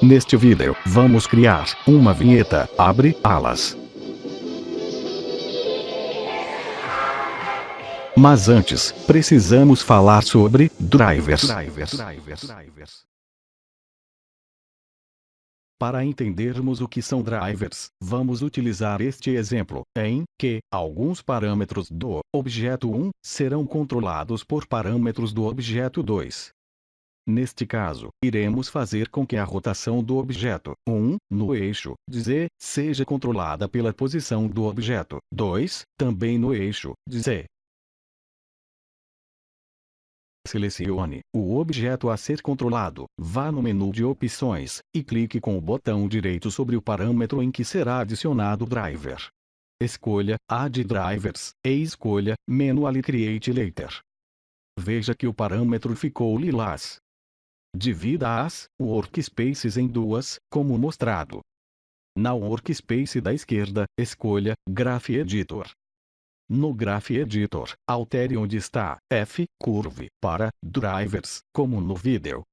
Neste vídeo, vamos criar uma vinheta, abre alas. Mas antes, precisamos falar sobre drivers. Para entendermos o que são drivers, vamos utilizar este exemplo, em que alguns parâmetros do objeto 1 serão controlados por parâmetros do objeto 2. Neste caso, iremos fazer com que a rotação do objeto 1, no eixo de Z, seja controlada pela posição do objeto 2, também no eixo de Z. Selecione o objeto a ser controlado, vá no menu de opções, e clique com o botão direito sobre o parâmetro em que será adicionado o driver. Escolha Add Drivers, e escolha Manually Create Later. Veja que o parâmetro ficou lilás. Divida as workspaces em duas, como mostrado. Na workspace da esquerda, escolha Graph Editor. No Graph Editor, altere onde está F Curve para Drivers, como no vídeo.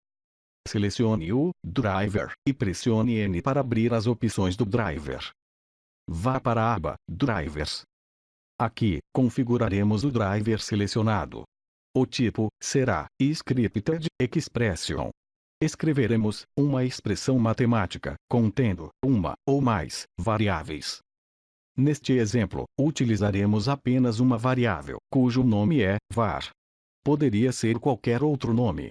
Selecione o driver e pressione N para abrir as opções do driver. Vá para a aba Drivers. Aqui, configuraremos o driver selecionado. O tipo será Scripted Expression. Escreveremos uma expressão matemática contendo uma ou mais variáveis. Neste exemplo, utilizaremos apenas uma variável, cujo nome é var. Poderia ser qualquer outro nome.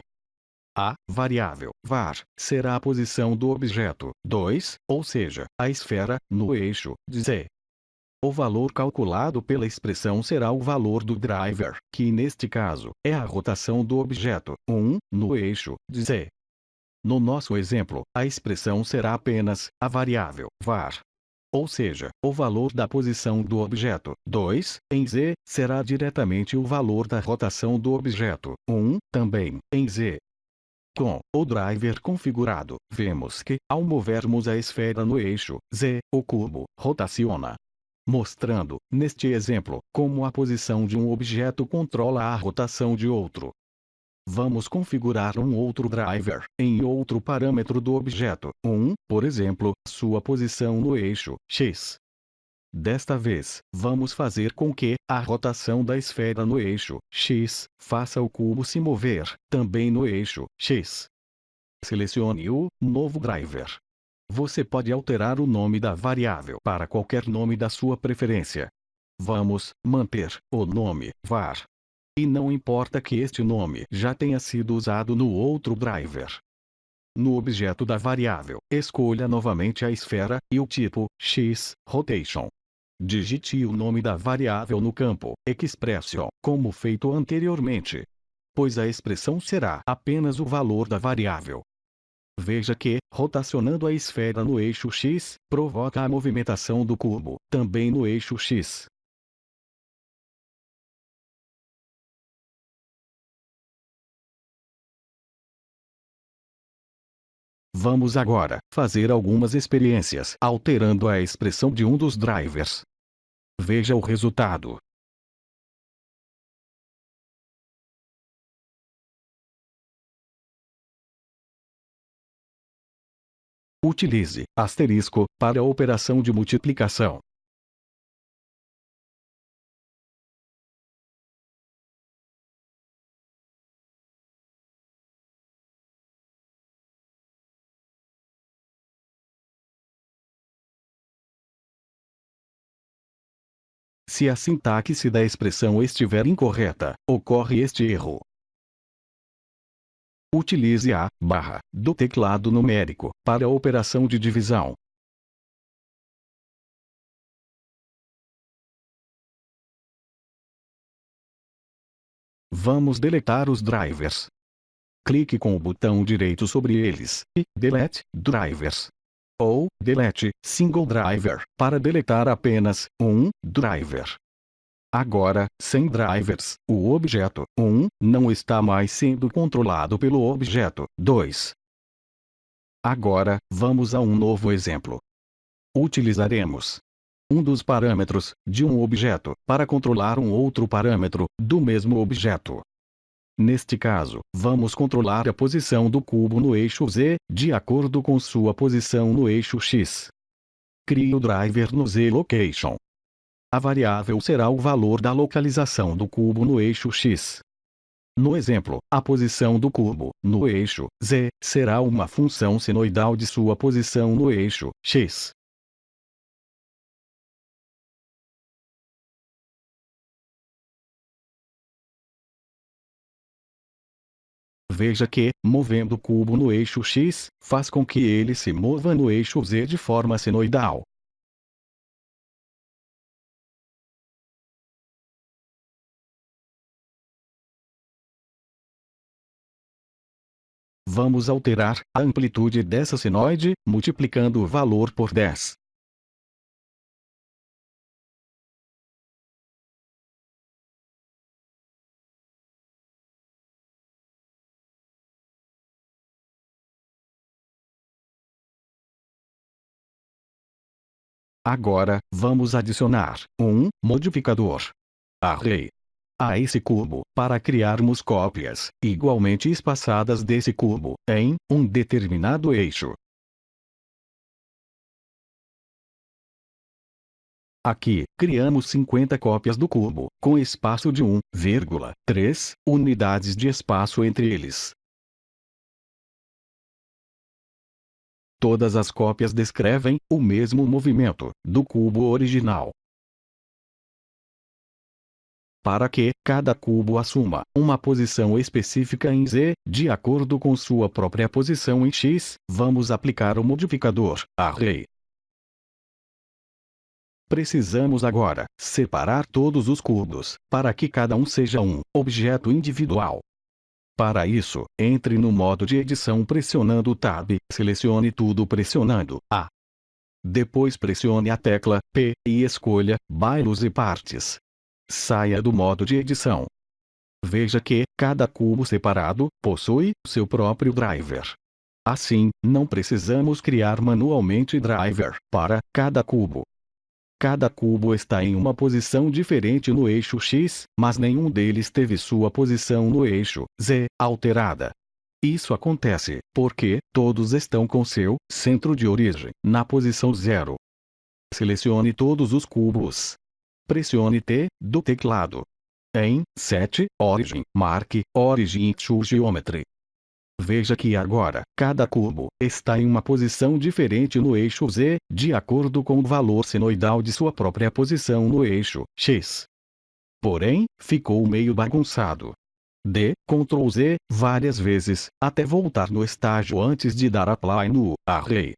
A variável var será a posição do objeto 2, ou seja, a esfera, no eixo de Z. O valor calculado pela expressão será o valor do driver, que neste caso, é a rotação do objeto 1, no eixo de Z. No nosso exemplo, a expressão será apenas a variável var. Ou seja, o valor da posição do objeto 2, em Z, será diretamente o valor da rotação do objeto 1, também, em Z. Com o driver configurado, vemos que, ao movermos a esfera no eixo Z, o cubo rotaciona. Mostrando, neste exemplo, como a posição de um objeto controla a rotação de outro. Vamos configurar um outro driver, em outro parâmetro do objeto 1, por exemplo, sua posição no eixo X. Desta vez, vamos fazer com que a rotação da esfera no eixo X faça o cubo se mover, também no eixo X. Selecione o novo driver. Você pode alterar o nome da variável para qualquer nome da sua preferência. Vamos manter o nome var. E não importa que este nome já tenha sido usado no outro driver. No objeto da variável, escolha novamente a esfera e o tipo X Rotation. Digite o nome da variável no campo Expression, como feito anteriormente. Pois a expressão será apenas o valor da variável. Veja que, rotacionando a esfera no eixo X, provoca a movimentação do cubo, também no eixo X. Vamos agora fazer algumas experiências alterando a expressão de um dos drivers. Veja o resultado. Utilize asterisco para a operação de multiplicação. Se a sintaxe da expressão estiver incorreta, ocorre este erro. Utilize a barra do teclado numérico para a operação de divisão. Vamos deletar os drivers. Clique com o botão direito sobre eles e Delete Drivers. Ou Delete Single Driver para deletar apenas um driver. Agora, sem drivers, o objeto 1 não está mais sendo controlado pelo objeto 2. Agora, vamos a um novo exemplo. Utilizaremos um dos parâmetros de um objeto para controlar um outro parâmetro do mesmo objeto. Neste caso, vamos controlar a posição do cubo no eixo Z, de acordo com sua posição no eixo X. Crie o driver no Z-Location. A variável será o valor da localização do cubo no eixo X. No exemplo, a posição do cubo, no eixo Z, será uma função senoidal de sua posição no eixo X. Veja que, movendo o cubo no eixo X, faz com que ele se mova no eixo Z de forma senoidal. Vamos alterar a amplitude dessa senoide, multiplicando o valor por 10. Agora, vamos adicionar um modificador array a esse cubo, para criarmos cópias igualmente espaçadas desse cubo, em um determinado eixo. Aqui, criamos 50 cópias do cubo, com espaço de 1,3 unidades de espaço entre eles. Todas as cópias descrevem o mesmo movimento do cubo original. Para que cada cubo assuma uma posição específica em Z, de acordo com sua própria posição em X, vamos aplicar o modificador array. Precisamos agora separar todos os cubos, para que cada um seja um objeto individual. Para isso, entre no modo de edição pressionando o Tab, selecione tudo pressionando A. Depois pressione a tecla P e escolha Bylos e Partes. Saia do modo de edição. Veja que cada cubo separado possui seu próprio driver. Assim, não precisamos criar manualmente driver para cada cubo. Cada cubo está em uma posição diferente no eixo X, mas nenhum deles teve sua posição no eixo Z alterada. Isso acontece porque todos estão com seu centro de origem na posição 0. Selecione todos os cubos. Pressione T do teclado. Em Set Origin, marque Origin to Geometry. Veja que agora, cada cubo está em uma posição diferente no eixo Z, de acordo com o valor senoidal de sua própria posição no eixo X. Porém, ficou meio bagunçado. Dê Ctrl Z várias vezes, até voltar no estágio antes de dar Apply no Array.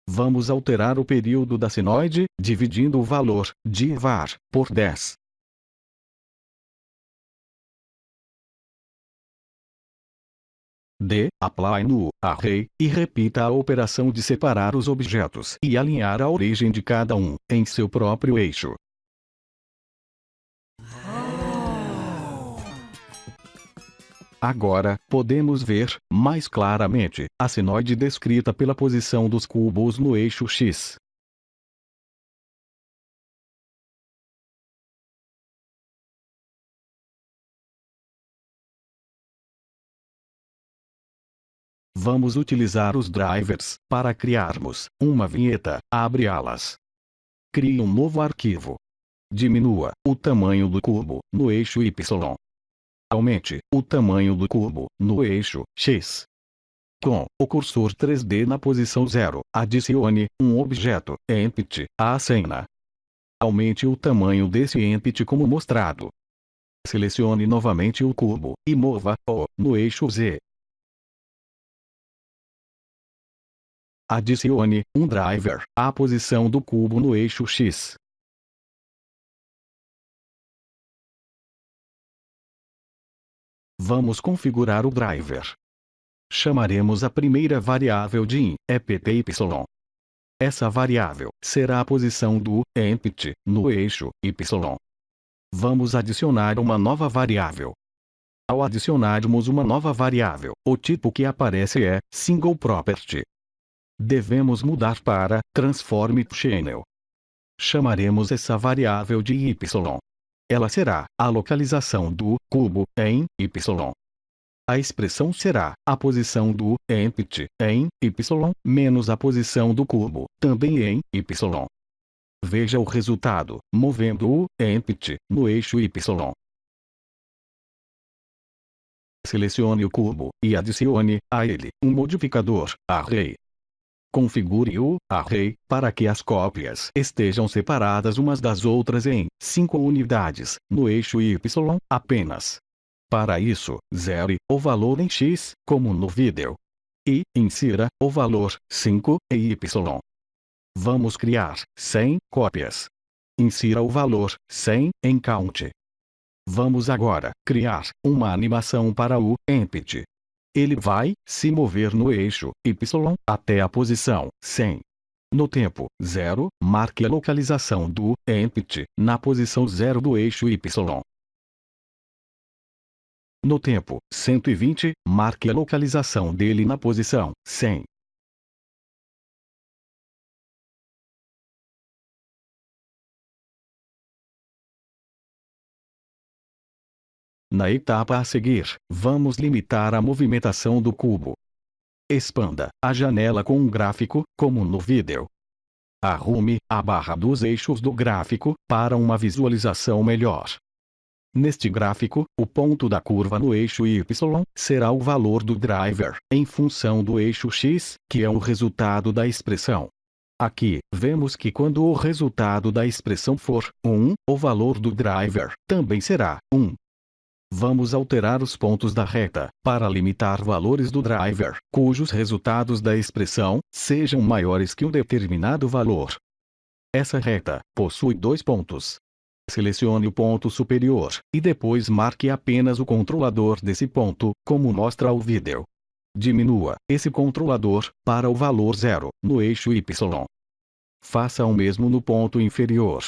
Vamos alterar o período da senoide, dividindo o valor de var por 10. Dê Apply no Array e repita a operação de separar os objetos e alinhar a origem de cada um em seu próprio eixo. Agora, podemos ver, mais claramente, a senoide descrita pela posição dos cubos no eixo X. Vamos utilizar os drivers para criarmos uma vinheta. Abre alas. Crie um novo arquivo. Diminua o tamanho do cubo no eixo Y. Aumente o tamanho do cubo no eixo X. Com o cursor 3D na posição 0, adicione um objeto Empty à cena. Aumente o tamanho desse Empty como mostrado. Selecione novamente o cubo e mova-o no eixo Z. Adicione um driver à posição do cubo no eixo X. Vamos configurar o driver. Chamaremos a primeira variável de empty. Essa variável será a posição do empty no eixo Y. Vamos adicionar uma nova variável. Ao adicionarmos uma nova variável, o tipo que aparece é single property. Devemos mudar para transform channel. Chamaremos essa variável de y. Ela será a localização do cubo em y. A expressão será a posição do empty em y menos a posição do cubo também em y. Veja o resultado, movendo o empty no eixo y. Selecione o cubo e adicione a ele um modificador, array. Configure o array para que as cópias estejam separadas umas das outras em 5 unidades, no eixo y apenas. Para isso, zere o valor em x, como no vídeo. E insira o valor 5 em y. Vamos criar 100 cópias. Insira o valor 100 em count. Vamos agora criar uma animação para o empty. Ele vai se mover no eixo y até a posição 100. No tempo 0, marque a localização do empty na posição 0 do eixo y. No tempo 120, marque a localização dele na posição 100. Na etapa a seguir, vamos limitar a movimentação do cubo. Expanda a janela com um gráfico, como no vídeo. Arrume a barra dos eixos do gráfico para uma visualização melhor. Neste gráfico, o ponto da curva no eixo y será o valor do driver, em função do eixo x, que é o resultado da expressão. Aqui, vemos que quando o resultado da expressão for 1, o valor do driver também será 1. Vamos alterar os pontos da reta, para limitar valores do driver, cujos resultados da expressão sejam maiores que um determinado valor. Essa reta possui 2 pontos. Selecione o ponto superior, e depois marque apenas o controlador desse ponto, como mostra o vídeo. Diminua esse controlador para o valor 0, no eixo y. Faça o mesmo no ponto inferior.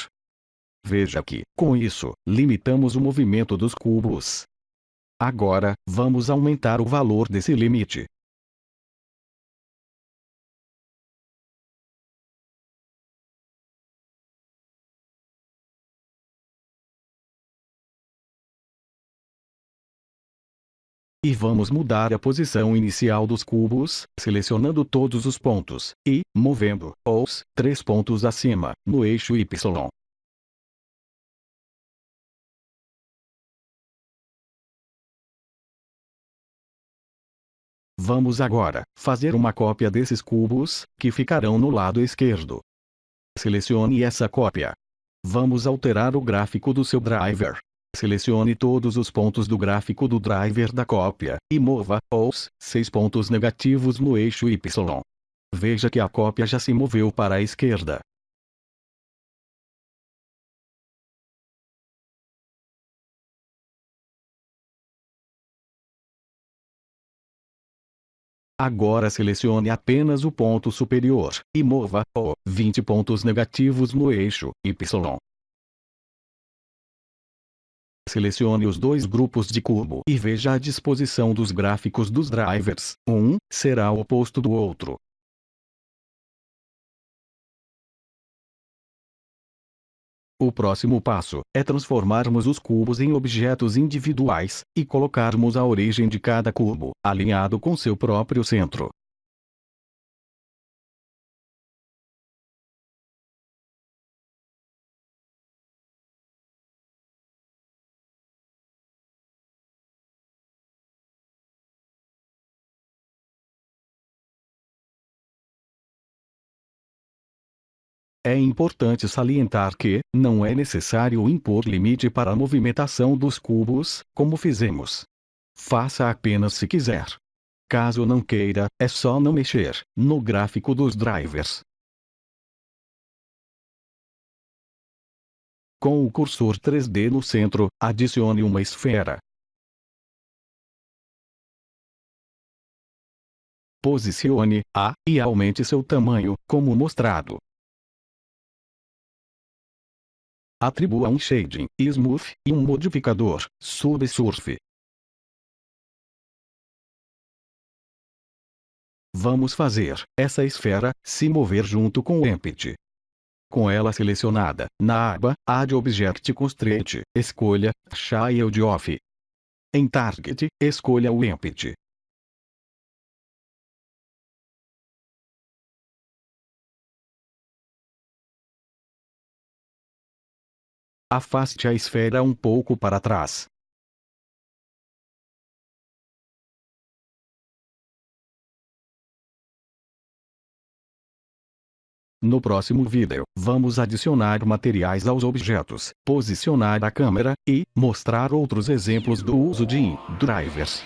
Veja que, com isso, limitamos o movimento dos cubos. Agora, vamos aumentar o valor desse limite. E vamos mudar a posição inicial dos cubos, selecionando todos os pontos, e movendo-os 3 pontos acima, no eixo y. Vamos agora fazer uma cópia desses cubos, que ficarão no lado esquerdo. Selecione essa cópia. Vamos alterar o gráfico do seu driver. Selecione todos os pontos do gráfico do driver da cópia, e mova os 6 pontos negativos no eixo y. Veja que a cópia já se moveu para a esquerda. Agora selecione apenas o ponto superior, e mova-o 20 pontos negativos no eixo y. Selecione os 2 grupos de cubo e veja a disposição dos gráficos dos drivers. Um será o oposto do outro. O próximo passo é transformarmos os cubos em objetos individuais, e colocarmos a origem de cada cubo, alinhado com seu próprio centro. É importante salientar que, não é necessário impor limite para a movimentação dos cubos, como fizemos. Faça apenas se quiser. Caso não queira, é só não mexer no gráfico dos drivers. Com o cursor 3D no centro, adicione uma esfera. Posicione-a, e aumente seu tamanho, como mostrado. Atribua um shading, smooth, e um modificador, subsurf. Vamos fazer essa esfera se mover junto com o empty. Com ela selecionada, na aba Add Object Constraint, escolha Child Off. Em Target, escolha o Empty. Afaste a esfera um pouco para trás. No próximo vídeo, vamos adicionar materiais aos objetos, posicionar a câmera, e mostrar outros exemplos do uso de drivers.